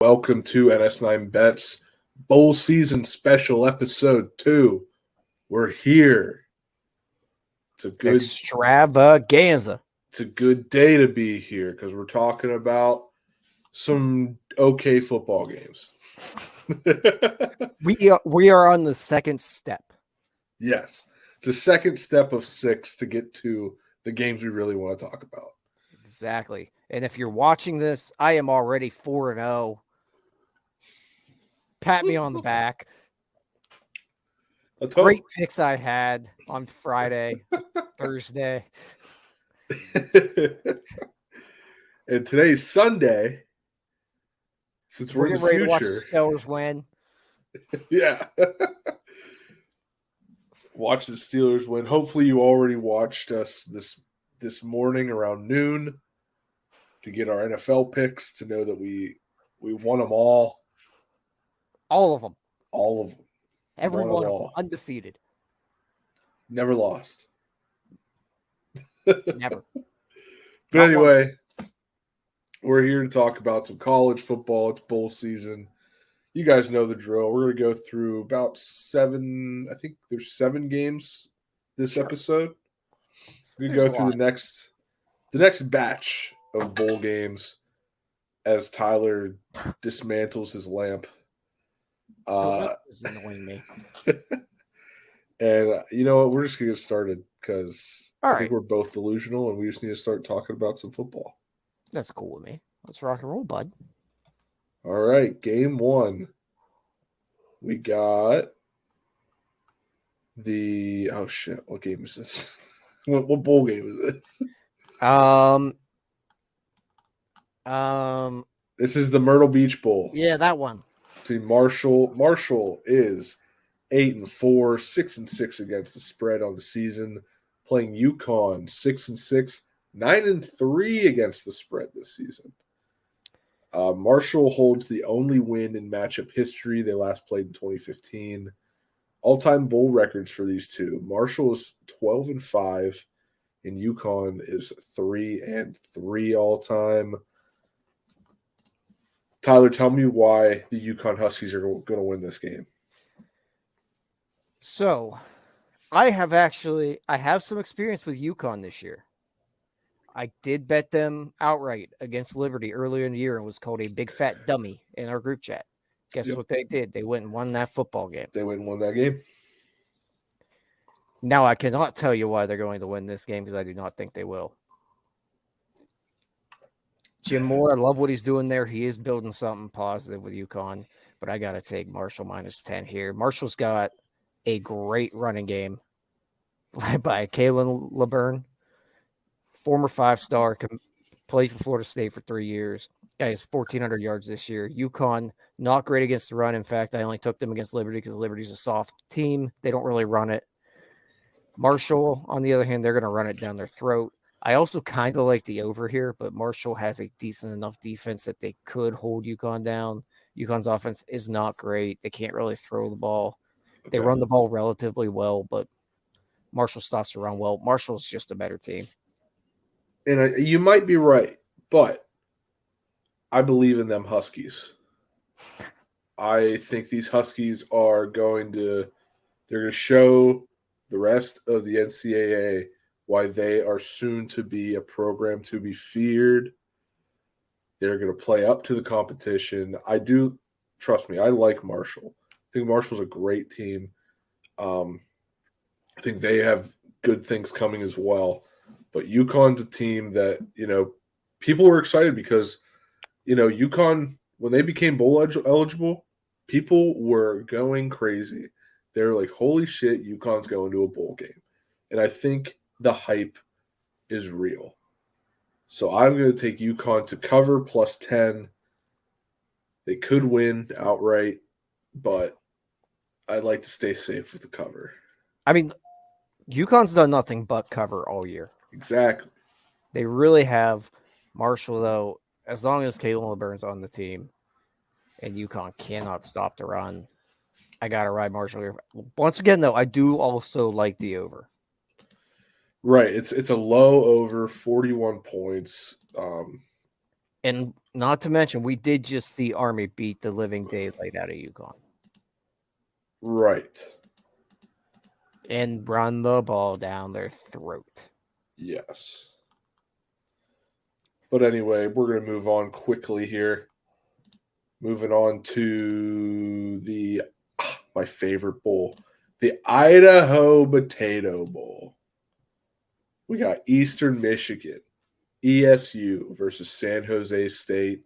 Welcome to NS9BETS Bowl Season Special Episode 2. We're here. It's a good extravaganza. It's a good day to be here because we're talking about some okay football games. We are on the second step. Yes. It's the second step of 6 to get to the games we really want to talk about. Exactly. And if you're watching this, I am already 4-0. Pat me on the back. Great picks I had on Friday, Thursday. And today's Sunday. Since we're in the ready future. To watch the Steelers win. Yeah. Watch the Steelers win. Hopefully you already watched us this morning around noon to get our NFL picks, to know that we won them all. All of them. All of them. Every one of them. Undefeated. Never lost. Never. But anyway, we're here to talk about some college football. It's bowl season. You guys know the drill. We're going to go through about 7, I think there's 7 games this episode. We're going to go through the next batch of bowl games as Tyler dismantles his lamp. Is annoying me. And you know what? We're just going to get started because I think we're both delusional and we just need to start talking about some football. That's cool with me. Let's rock and roll, bud. All right, game 1. We got the what game is this? What bowl game is this? This is the Myrtle Beach Bowl. Yeah, that one. Between Marshall is 8-4, 6-6 against the spread on the season, playing UConn 6-6, 9-3 against the spread this season. Marshall holds the only win in matchup history. They last played in 2015. All-time bowl records for these two. Marshall is 12-5, and UConn is 3-3 all-time. Tyler, tell me why the UConn Huskies are going to win this game. So, I have some experience with UConn this year. I did bet them outright against Liberty earlier in the year and was called a big fat dummy in our group chat. Guess what they did? They went and won that football game. They went and won that game. Now, I cannot tell you why they're going to win this game because I do not think they will. Jim Moore, I love what he's doing there. He is building something positive with UConn, but I got to take Marshall -10 here. Marshall's got a great running game led by Kalen LeBurn, former 5-star, played for Florida State for 3 years. Guy has 1,400 yards this year. UConn, not great against the run. In fact, I only took them against Liberty because Liberty's a soft team. They don't really run it. Marshall, on the other hand, they're going to run it down their throat. I also kind of like the over here, but Marshall has a decent enough defense that they could hold UConn down. UConn's offense is not great. They can't really throw the ball. They run the ball relatively well, but Marshall stops the run well. Marshall's just a better team. And you might be right, but I believe in them Huskies. I think these Huskies are going to show the rest of the NCAA why they are soon to be a program to be feared. They're going to play up to the competition. Trust me, I like Marshall. I think Marshall's a great team. I think they have good things coming as well. But UConn's a team that, people were excited because, UConn, when they became bowl eligible, people were going crazy. They're like, holy shit, UConn's going to a bowl game. And I think the hype is real. So I'm going to take UConn to cover +10. They could win outright, but I'd like to stay safe with the cover. I mean, UConn's done nothing but cover all year. Exactly. They really have. Marshall, though, as long as Kalen LeBurn's on the team and UConn cannot stop the run, I got to ride Marshall here. Once again, though, I do also like the over. Right. It's a low over, 41 points. And not to mention, we did just see Army beat the living daylight out of UConn Right. and run the ball down their throat. Yes. But anyway, we're going to move on quickly here. Moving on to the my favorite bowl, the Idaho Potato Bowl. We got Eastern Michigan, ESU versus San Jose State.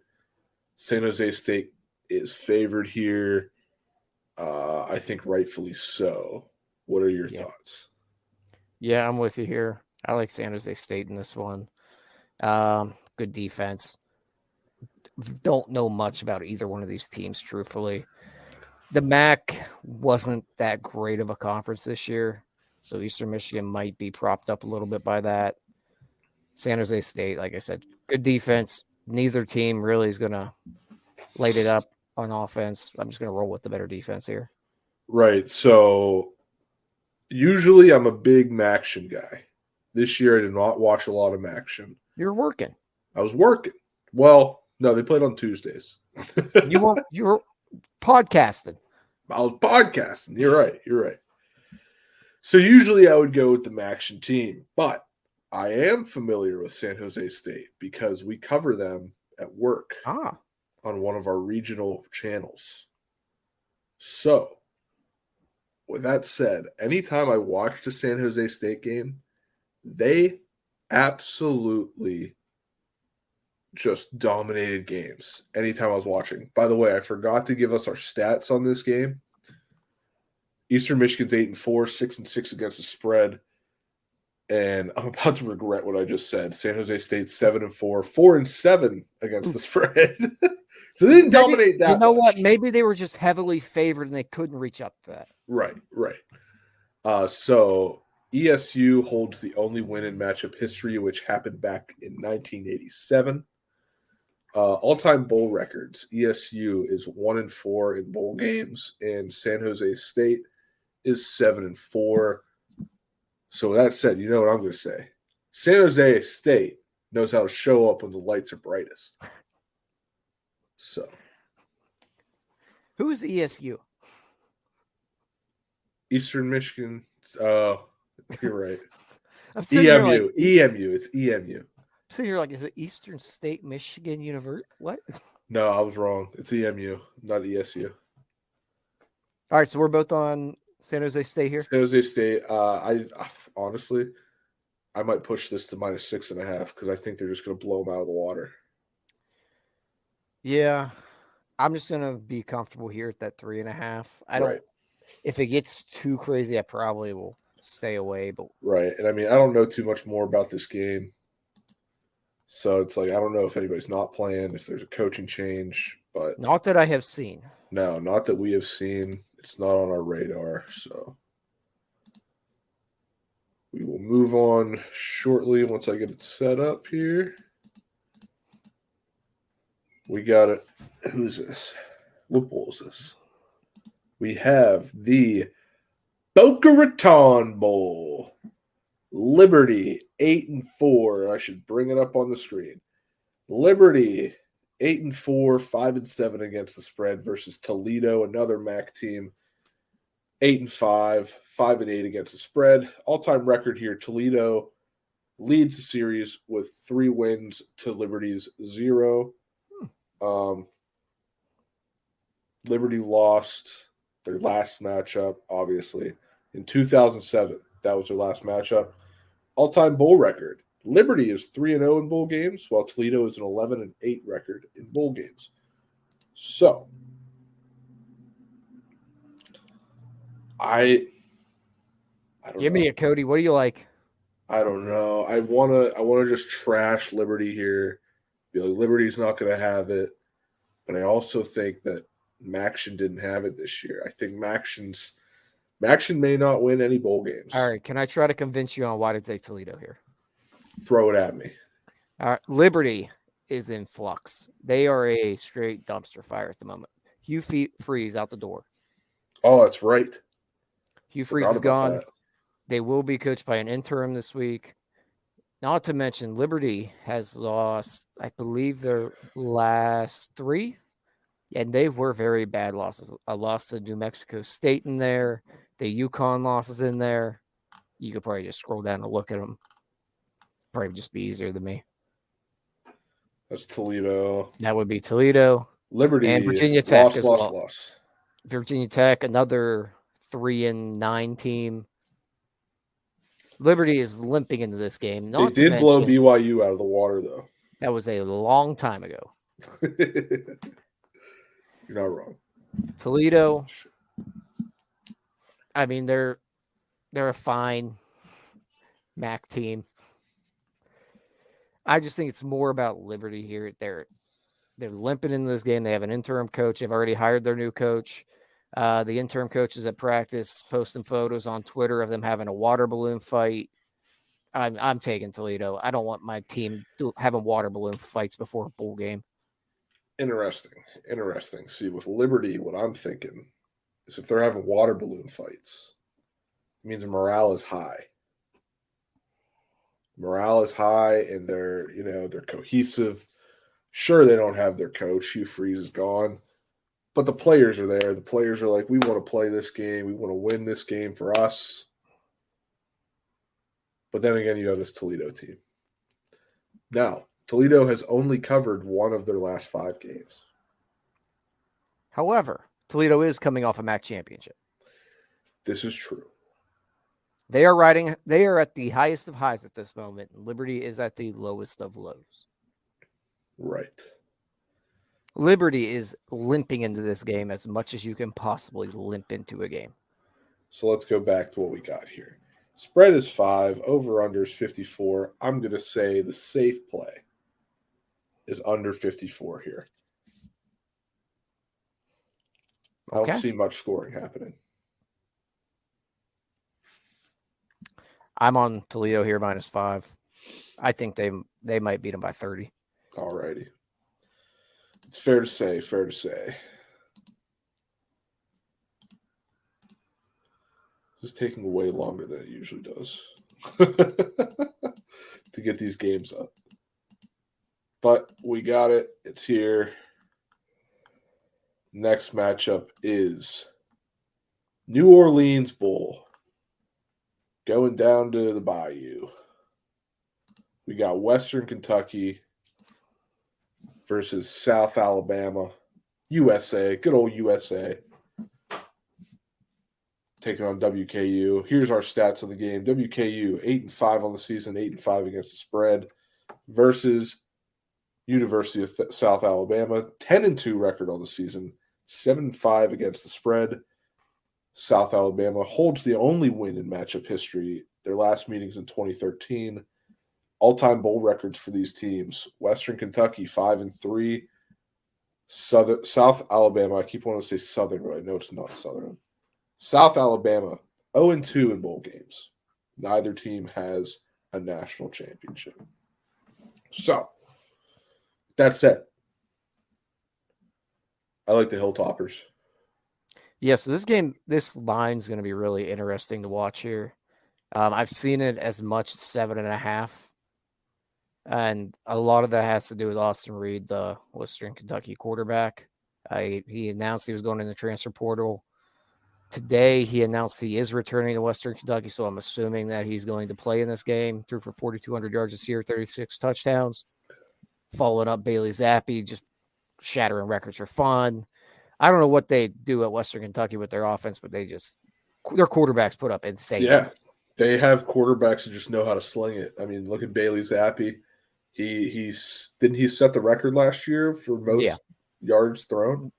San Jose State is favored here. I think rightfully so. What are your thoughts? Yeah, I'm with you here. I like San Jose State in this one. Good defense. Don't know much about either one of these teams, truthfully. The MAC wasn't that great of a conference this year, so Eastern Michigan might be propped up a little bit by that. San Jose State, like I said, good defense. Neither team really is going to light it up on offense. I'm just going to roll with the better defense here. Right. So usually I'm a big Maction guy. This year I did not watch a lot of Maction. You're working. I was working. Well, no, they played on Tuesdays. You were podcasting. I was podcasting. You're right. So usually I would go with the Maction team, but I am familiar with San Jose State because we cover them at work on one of our regional channels. So, with that said, anytime I watched a San Jose State game, they absolutely just dominated games anytime I was watching. By the way, I forgot to give us our stats on this game. Eastern Michigan's 8-4, 6-6 against the spread. And I'm about to regret what I just said. San Jose State 7-4, 4-7 against the spread. So they didn't dominate that. You know much. what? Maybe they were just heavily favored and they couldn't reach up to that. Right. So ESU holds the only win in matchup history, which happened back in 1987. All-time bowl records: ESU is 1-4 in bowl games, and San Jose State is 7-4. So with that said, you know what I'm going to say. San Jose State knows how to show up when the lights are brightest. So. Who is ESU? Eastern Michigan. You're right. EMU. EMU. It's EMU. So you're like, is it Eastern State Michigan University? What? No, I was wrong. It's EMU, not ESU. All right, so we're both on San Jose State here. San Jose State. I honestly, I might push this to -6.5 because I think they're just going to blow them out of the water. Yeah, I'm just going to be comfortable here at that 3.5. I don't. If it gets too crazy, I probably will stay away. But right, and I mean, I don't know too much more about this game, so it's like I don't know if anybody's not playing, if there's a coaching change, but not that I have seen. No, not that we have seen. It's not on our radar, so we will move on shortly once I get it set up here. We got it. Who's this? What bowl is this? We have the Boca Raton Bowl. Liberty 8-4. I should bring it up on the screen. Liberty 8-4, 5-7 against the spread versus Toledo, another MAC team. 8-5, 5-8 against the spread. All-time record here: Toledo leads the series with 3 wins to Liberty's 0. Liberty lost their last matchup, obviously, in 2007. That was their last matchup. All-time bowl record: Liberty is 3-0 in bowl games, while Toledo is an 11-8 record in bowl games. So, I don't Give know. me it, Cody. What do you like? I don't know. I wanna just trash Liberty here. Be like, Liberty's not going to have it, but I also think that Maction didn't have it this year. I think Maction may not win any bowl games. All right, can I try to convince you on why to take Toledo here? Throw it at me. All right, Liberty is in flux. They are a straight dumpster fire at the moment. Hugh Freeze out the door. Oh, that's right. Hugh Freeze is gone. They will be coached by an interim this week. Not to mention, Liberty has lost, I believe, their last 3, and they were very bad losses. A loss to New Mexico State in there, the Yukon losses in there. You could probably just scroll down and look at them. Probably just be easier than me. That's Toledo. That would be Toledo and Liberty, Virginia Tech loss, as loss, well. loss. Virginia Tech, another 3-9 team. Liberty is limping into this game. They Not to did blow mention, BYU out of the water, though. that was a long time ago. You're not wrong. Toledo, I mean, they're a fine MAC team. I just think it's more about Liberty here. They're limping into this game. They have an interim coach. They've already hired their new coach. The interim coach is at practice posting photos on Twitter of them having a water balloon fight. I'm taking Toledo. I don't want my team having water balloon fights before a bowl game. Interesting. See, with Liberty, what I'm thinking is if they're having water balloon fights, it means morale is high. Morale is high, and they're cohesive. Sure, they don't have their coach. Hugh Freeze is gone. But the players are there. The players are like, we want to play this game. We want to win this game for us. But then again, you have this Toledo team. Now, Toledo has only covered one of their last 5 games. However, Toledo is coming off a MAC championship. This is true. They are at the highest of highs at this moment. Liberty is at the lowest of lows. Right. Liberty is limping into this game as much as you can possibly limp into a game. So let's go back to what we got here. Spread is 5, over-under is 54. I'm going to say the safe play is under 54 here. I don't see much scoring happening. I'm on Toledo here -5. I think they might beat them by 30. All righty. It's fair to say. It's taking way longer than it usually does to get these games up. But we got it. It's here. Next matchup is New Orleans Bowl. Going down to the Bayou. We got Western Kentucky versus South Alabama. USA. Good old USA. Taking on WKU. Here's our stats of the game. WKU 8-5 on the season, 8-5 against the spread, versus University of South Alabama, 10-2 record on the season, 7-5 against the spread. South Alabama holds the only win in matchup history. Their last meetings in 2013. All-time bowl records for these teams. Western Kentucky 5-3. South Alabama. I keep wanting to say Southern, but I know it's not Southern. South Alabama 0-2 in bowl games. Neither team has a national championship. So, that said, I like the Hilltoppers. Yes, this line is going to be really interesting to watch here. I've seen it as much as 7.5. And a lot of that has to do with Austin Reed, the Western Kentucky quarterback. He announced he was going in the transfer portal. Today, he announced he is returning to Western Kentucky, so I'm assuming that he's going to play in this game. Threw for 4,200 yards this year, 36 touchdowns. Following up Bailey Zappi, just shattering records for fun. I don't know what they do at Western Kentucky with their offense, but their quarterbacks put up insane numbers. They have quarterbacks who just know how to sling it. I mean, look at Bailey Zappi. Didn't he set the record last year for most yards thrown?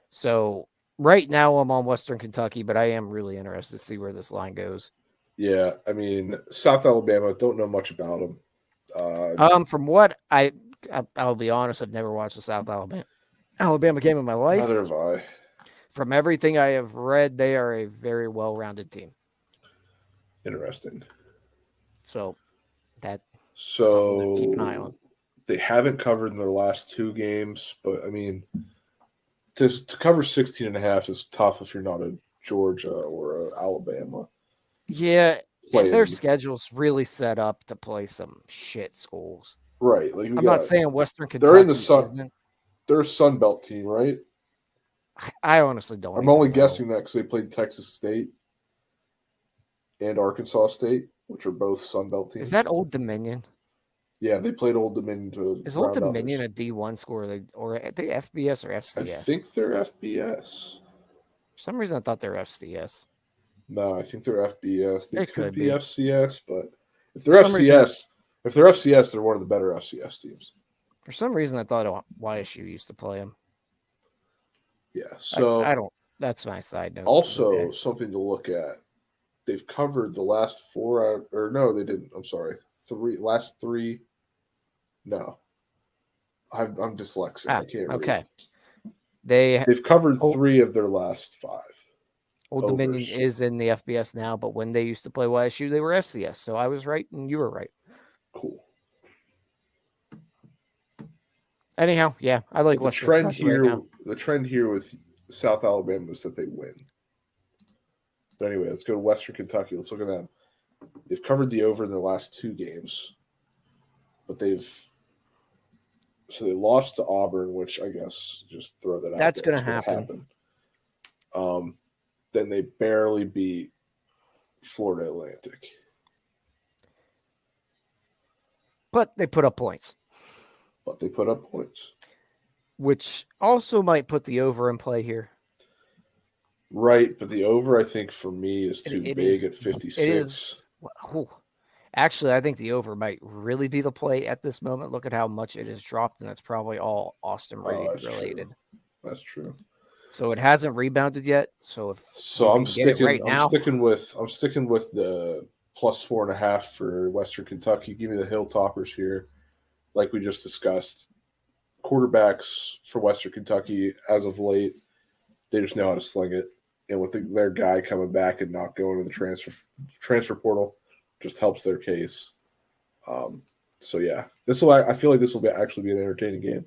So right now I'm on Western Kentucky, but I am really interested to see where this line goes. Yeah, I mean, South Alabama, don't know much about them. From what I'll be honest, I've never watched a South Alabama game in my life. Neither have I. From everything I have read, they are a very well-rounded team. Interesting. So something to keep an eye on. They haven't covered in their last 2 games, but I mean, to cover 16.5 is tough if you're not a Georgia or a Alabama. Yeah, And their playing schedule's really set up to play some shit schools. right. Like I'm not saying Western they're in the Kentucky Sun. isn't. They're a Sun Belt team, right? I honestly don't I'm even only know. guessing that because they played Texas State and Arkansas State, which are both Sun Belt teams. Is that Old Dominion? Yeah, they played Old Dominion to Is Old round out Dominion a D1 school or are they FBS or I FCS? think they're FBS. For some reason, I thought they were FCS. No, I think they're FBS. They could could be be. FCS, but if For they're some reason, FCS, they're one of the better FCS teams. For some reason, I thought YSU used to play them. Yeah, so I don't. That's my side note. also something to look at. They've covered the last no, they didn't. I'm sorry, last three. No, I'm dyslexic. I can't read. Okay. They've covered 3 of their last 5. Old Dominion is in the FBS now, but when they used to play YSU, they were FCS. So I was right and you were right. Cool. Anyhow, yeah, I like the trend here. Right now. The trend here with South Alabama is that they win. But anyway, let's go to Western Kentucky. Let's look at them. They've covered the over in their last 2 games, but they lost to Auburn, which I guess just throw that out. That's going to happen. Then they barely beat Florida Atlantic, but they put up points. Which also might put the over in play here. Right, but the over, I think, for me is too big at 56. It is. Actually, I think the over might really be the play at this moment. Look at how much it has dropped, and that's probably all Austin related. True. That's true. So it hasn't rebounded yet. So I'm sticking with the plus 4.5 for Western Kentucky. Give me the Hilltoppers here, like we just discussed. Quarterbacks for Western Kentucky as of late, they just know how to sling it. And with their guy coming back and not going to the transfer portal, just helps their case. So yeah, I feel like this will actually be an entertaining game.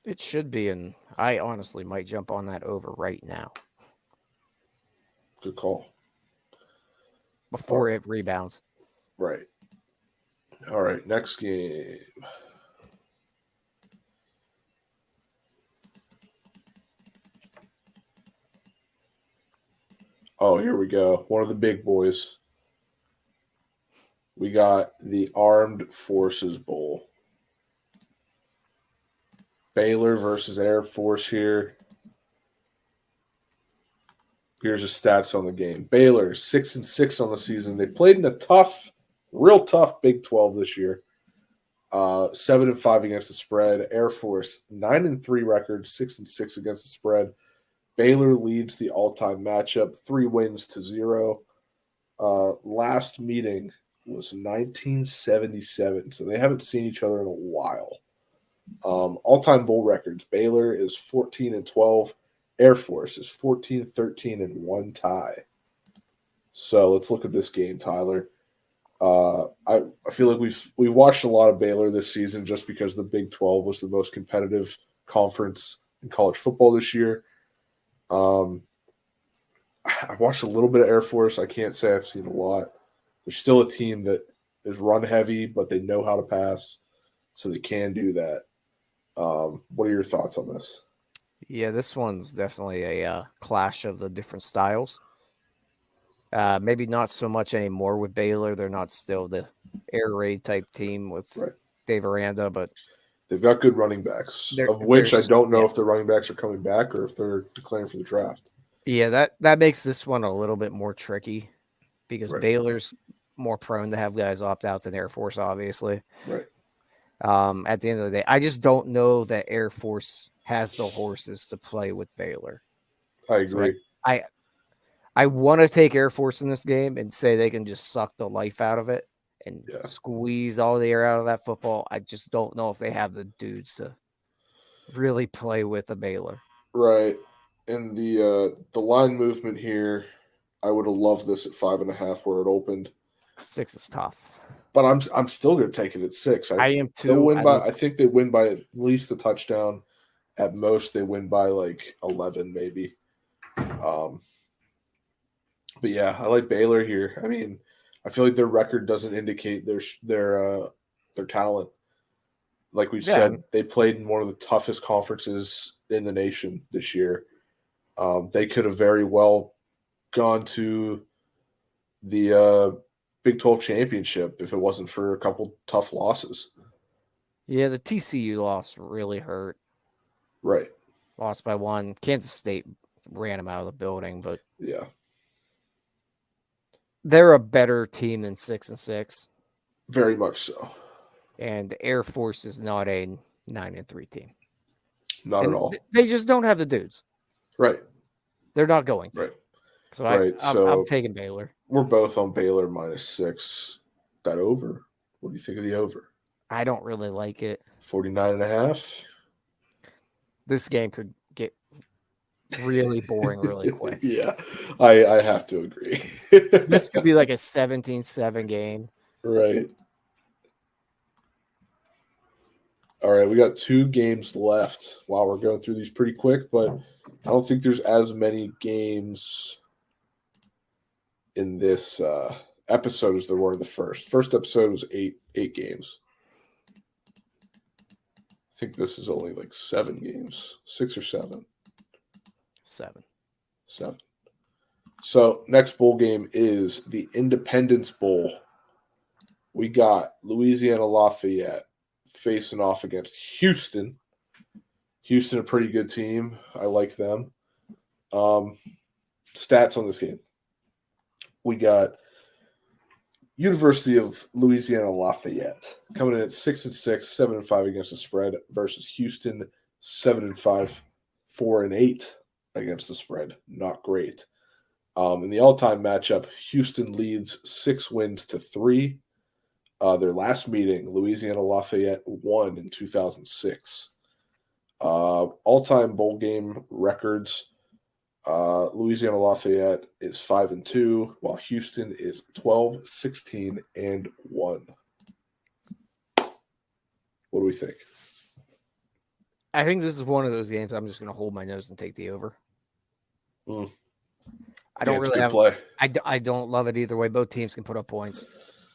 It should be, and I honestly might jump on that over right now. Good call. Before it rebounds. Right. All right, next game. Oh, here we go. One of the big boys. We got the Armed Forces Bowl. Baylor versus Air Force here. Here's the stats on the game. Baylor 6-6 on the season. They played in a real tough Big 12 this year. 7-5 against the spread. Air Force 9-3 record, 6-6 against the spread. Baylor leads the all-time matchup, 3 wins to 0. Last meeting was 1977, so they haven't seen each other in a while. All-time bowl records: Baylor is 14-12. Air Force is 14-13 and 1 tie. So let's look at this game, Tyler. I feel like we've watched a lot of Baylor this season just because the Big 12 was the most competitive conference in college football this year. I watched a little bit of Air Force. I can't say I've seen a lot. They're still a team that is run heavy, but they know how to pass, so they can do that. What are your thoughts on this? Yeah, this one's definitely a clash of the different styles. Maybe not so much anymore with Baylor. They're not still the air raid type team with Dave Aranda, but they've got good running backs, of which I don't know if the running backs are coming back or if they're declaring for the draft. Yeah, that makes this one a little bit more tricky because Baylor's more prone to have guys opt out than Air Force, obviously. Right. At the end of the day, I just don't know that Air Force has the horses to play with Baylor. I agree. So I want to take Air Force in this game and say they can just suck the life out of it and squeeze all the air out of that football. I just don't know if they have the dudes to really play with a Baylor. Right. And the line movement here, I would have loved this at 5.5 where it opened. 6 is tough. But I'm still going to take it at 6. I am too. They'll win I think they win by at least a touchdown. At most, they win by like 11, maybe. But yeah, I like Baylor here. I mean, I feel like their record doesn't indicate their talent. Like we said, they played in one of the toughest conferences in the nation this year. They could have very well gone to the Big 12 championship if it wasn't for a couple tough losses. Yeah, the TCU loss really hurt. Right. Lost by 1. Kansas State ran them out of the building, but yeah, they're a better team than 6-6. Very much so. And the Air Force is not a 9-3 team. Not at all. They just don't have the dudes. Right. They're not going to. Right. So I'm taking Baylor. We're both on Baylor -6. That over. What do you think of the over? I don't really like it. 49.5. This game could get really boring really quick. Yeah, I have to agree. This could be like a 17-7 game. Right. All right, we got 2 games left. Wow, we're going through these pretty quick, but I don't think there's as many games in this episode as there were in the first. First episode was eight games. I think this is only like 7 games, 6 or 7. 7. So next bowl game is the Independence Bowl. We got Louisiana Lafayette facing off against Houston. Houston, a pretty good team. I like them. Stats on this game. We got University of Louisiana Lafayette coming in at 6-6, 7-5 against the spread versus Houston 7-5, 4-8 against the spread. Not great. In the all-time matchup, Houston leads 6-3. Their last meeting, Louisiana Lafayette won in 2006. All-time bowl game records. Louisiana Lafayette is 5-2, while Houston is 12-16-1. What do we think? I think this is one of those games I'm just going to hold my nose and take the over. I don't really have play. I don't love it either way. Both teams can put up points,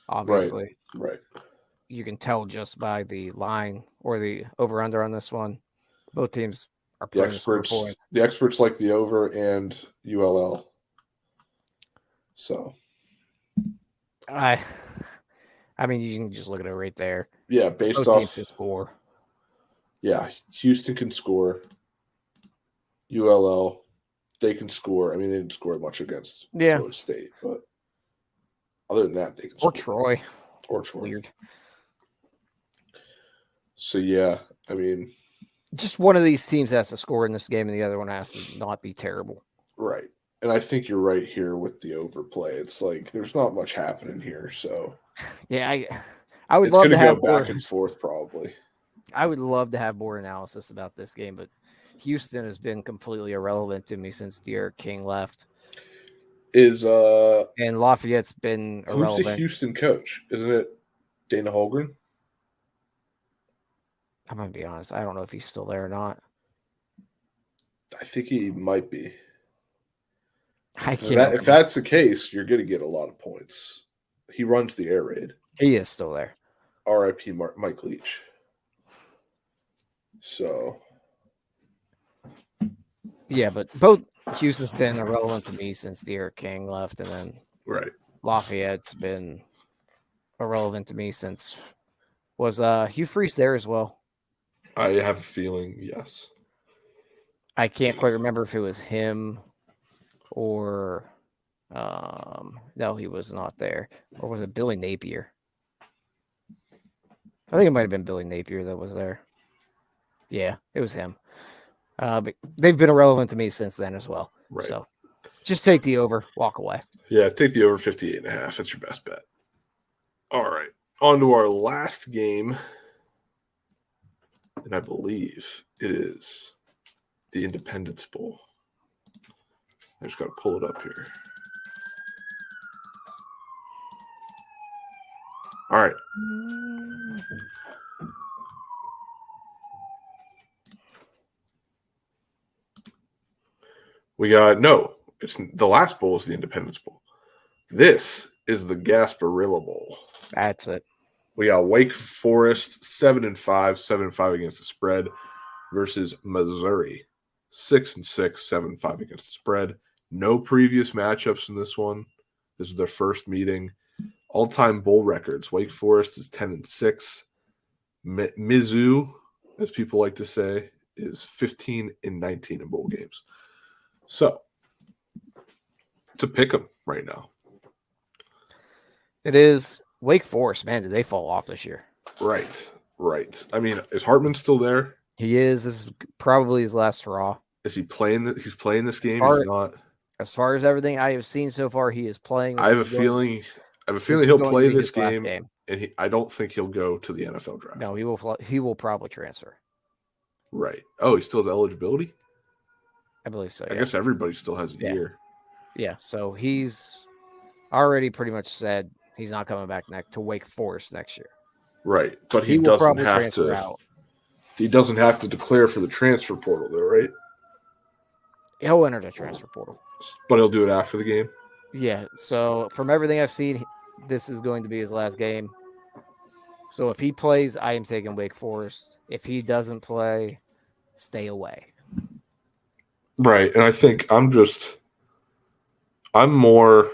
obviously. Right. You can tell just by the line or the over-under on this one. Both teams are putting points. The experts like the over and ULL. So, I mean, you can just look at it right there. Yeah, based both off teams can score. Yeah, Houston can score. ULL, they can score. I mean, they didn't score much against Florida State, but other than that, they can score. Or Troy. Weird. So, yeah, I mean, just one of these teams has to score in this game, and the other one has to not be terrible. Right. And I think you're right here with the overplay. It's like there's not much happening here. So, yeah, I would love to have go back and forth probably. I would love to have more analysis about this game, but Houston has been completely irrelevant to me since Derek King left. And Lafayette's been irrelevant. Who's the Houston coach? Isn't it Dana Holmgren? I'm going to be honest. I don't know if he's still there or not. I think he might be. If that's the case, you're going to get a lot of points. He runs the air raid. He is still there. R.I.P. Mike Leach. So. Yeah, but both Houston's been irrelevant to me since Derek King left, and then Lafayette's been irrelevant to me since Hugh Freeze there as well. I have a feeling, yes. I can't quite remember if it was him or no, he was not there. Or was it Billy Napier? I think it might have been Billy Napier that was there. Yeah, it was him. But they've been irrelevant to me since then as well. Right. So just take the over, walk away. Yeah, take the over 58.5. That's your best bet. All right. On to our last game. And I believe it is the Independence Bowl. I just got to pull it up here. All right. We got, it's the last bowl is the Independence Bowl. This is the Gasparilla Bowl. That's it. We got Wake Forest 7-5, 7-5 against the spread versus Missouri 6-6, 7-5 against the spread. No previous matchups in this one. This is their first meeting. All-time bowl records. Wake Forest is 10-6. Mizzou, as people like to say, is 15-19 in bowl games. So, to pick them right now. It is Wake Forest, man. Did they fall off this year? Right. I mean, is Hartman still there? He is. This is probably his last hurrah. Is he playing? He's playing this game. He's not. As far as everything I have seen so far, he is playing. I have a feeling he'll play this game, and I don't think he'll go to the NFL draft. No, he will. He will probably transfer. Right. Oh, he still has eligibility? I believe so. I guess everybody still has a year. Yeah. So he's already pretty much said he's not coming back to Wake Forest next year. Right, but he doesn't have to. Out. He doesn't have to declare for the transfer portal, though, right? He'll enter the transfer portal, but he'll do it after the game. Yeah. So from everything I've seen, this is going to be his last game. So if he plays, I am taking Wake Forest. If he doesn't play, stay away. Right, and I think I'm more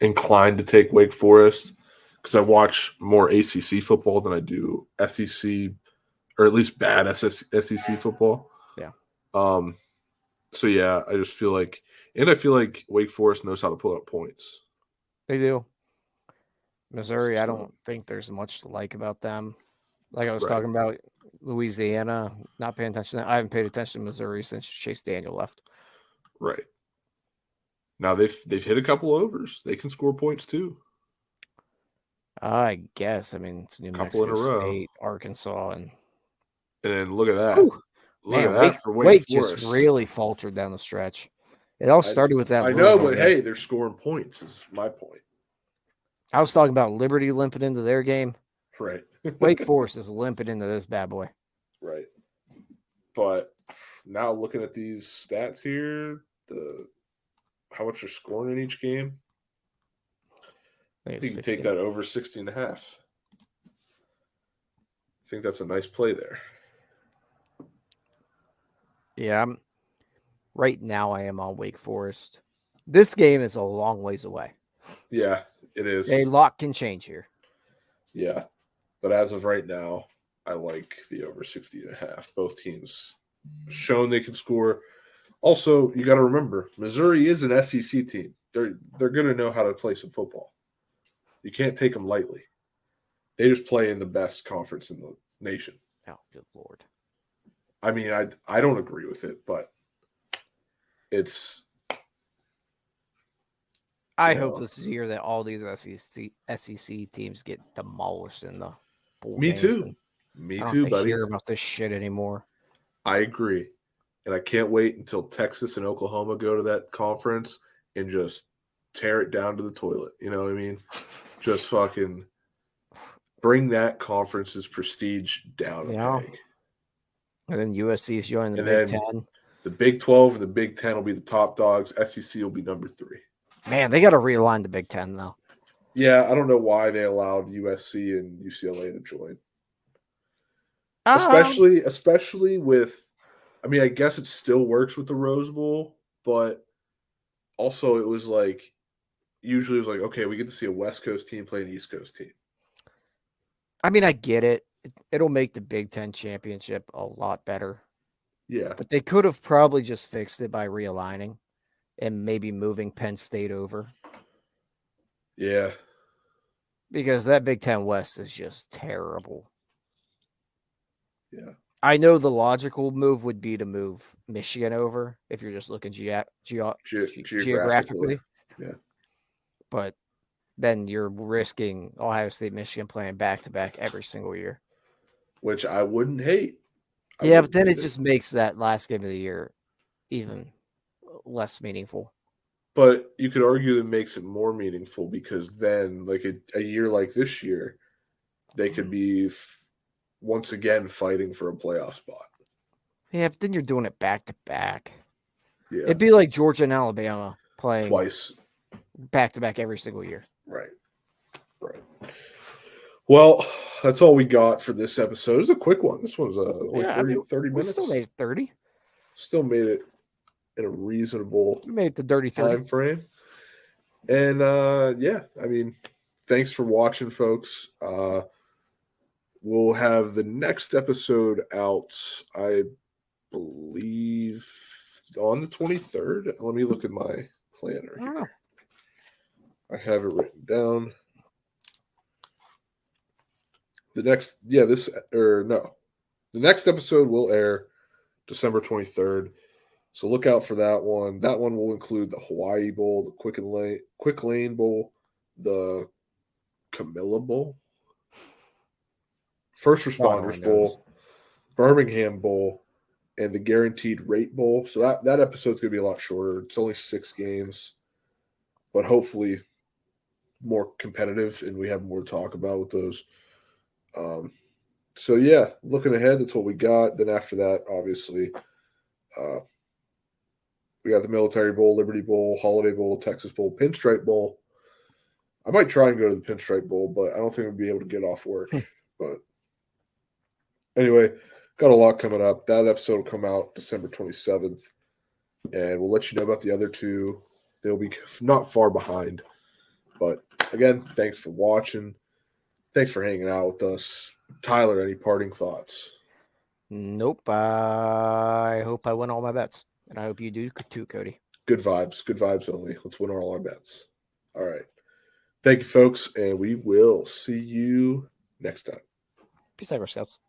inclined to take Wake Forest because I watch more ACC football than I do SEC, or at least bad SEC football. Yeah. So yeah, I just feel like, and I feel like Wake Forest knows how to pull up points. They do. Missouri, I don't think there's much to like about them. Like I was talking about Louisiana, not paying attention. I haven't paid attention to Missouri since Chase Daniel left. Right. Now they've hit a couple overs. They can score points too. I guess. I mean, it's New Mexico State, Arkansas, and then look at that. Whew. Look at that for Wake Forest. Just really faltered down the stretch. It all started with that. I know, but hey, they're scoring points. Is my point. I was talking about Liberty limping into their game. Right. Wake Forest is limping into this bad boy. Right. But now looking at these stats here, how much they're scoring in each game, I think you can take that over 60.5. I think that's a nice play there. Yeah, right now I am on Wake Forest. This game is a long ways away. Yeah, it is. A lot can change here. Yeah, but as of right now, I like the over 60.5. Both teams shown they can score. Also, you got to remember, Missouri is an SEC team. They're going to know how to play some football. You can't take them lightly. They just play in the best conference in the nation. Oh, good Lord. I mean, I don't agree with it, but it's. I hope this is the year that all these SEC teams get demolished in the bowl Me games. too. Me too, buddy. I don't hear about this shit anymore. I agree. And I can't wait until Texas and Oklahoma go to that conference and just tear it down to the toilet. You know what I mean? Just fucking bring that conference's prestige down a peg. And then USC is joining the Big Ten. The Big 12 and the Big 10 will be the top dogs. SEC will be number 3. Man, they got to realign the Big 10, though. Yeah, I don't know why they allowed USC and UCLA to join. Especially with, I mean, I guess it still works with the Rose Bowl, but also it was like, usually it was like, okay, we get to see a West Coast team play an East Coast team. I mean, I get it. It'll make the Big Ten championship a lot better. Yeah. But they could have probably just fixed it by realigning and maybe moving Penn State over. Yeah. Because that Big Ten West is just terrible. Yeah. I know the logical move would be to move Michigan over if you're just looking geographically. Yeah. But then you're risking Ohio State, Michigan playing back-to-back every single year. Which I wouldn't hate. But then it just makes that last game of the year even less meaningful. But you could argue that makes it more meaningful because then, like a year like this year, they could be once again fighting for a playoff spot. Yeah, but then you're doing it back-to-back. Yeah. It'd be like Georgia and Alabama playing twice. Back-to-back every single year. Right. Well, that's all we got for this episode. It was a quick one. This one was only 30 we minutes. still made it 30. Still made it in a reasonable We made it to dirty 30. time frame. And yeah, I mean, thanks for watching, folks. We'll have the next episode out, I believe, on the 23rd. Let me look at my planner here. I have it written down. The next episode will air December 23rd. So look out for that one. That one will include the Hawaii Bowl, the Quick Lane Bowl, the Camilla Bowl, First Responders Bowl, Birmingham Bowl, and the Guaranteed Rate Bowl. So that episode's going to be a lot shorter. It's only 6 games, but hopefully more competitive, and we have more to talk about with those. So yeah, looking ahead, that's what we got. Then after that, obviously, we got the Military Bowl, Liberty Bowl, Holiday Bowl, Texas Bowl, Pinstripe Bowl. I might try and go to the Pinstripe Bowl, but I don't think I'll be able to get off work. But anyway, got a lot coming up. That episode will come out December 27th, and we'll let you know about the other 2. They'll be not far behind. But again, thanks for watching. Thanks for hanging out with us. Tyler, any parting thoughts? Nope. I hope I win all my bets. And I hope you do too, Cody. Good vibes. Good vibes only. Let's win all our bets. All right. Thank you, folks, and we will see you next time. Peace out, Scouts.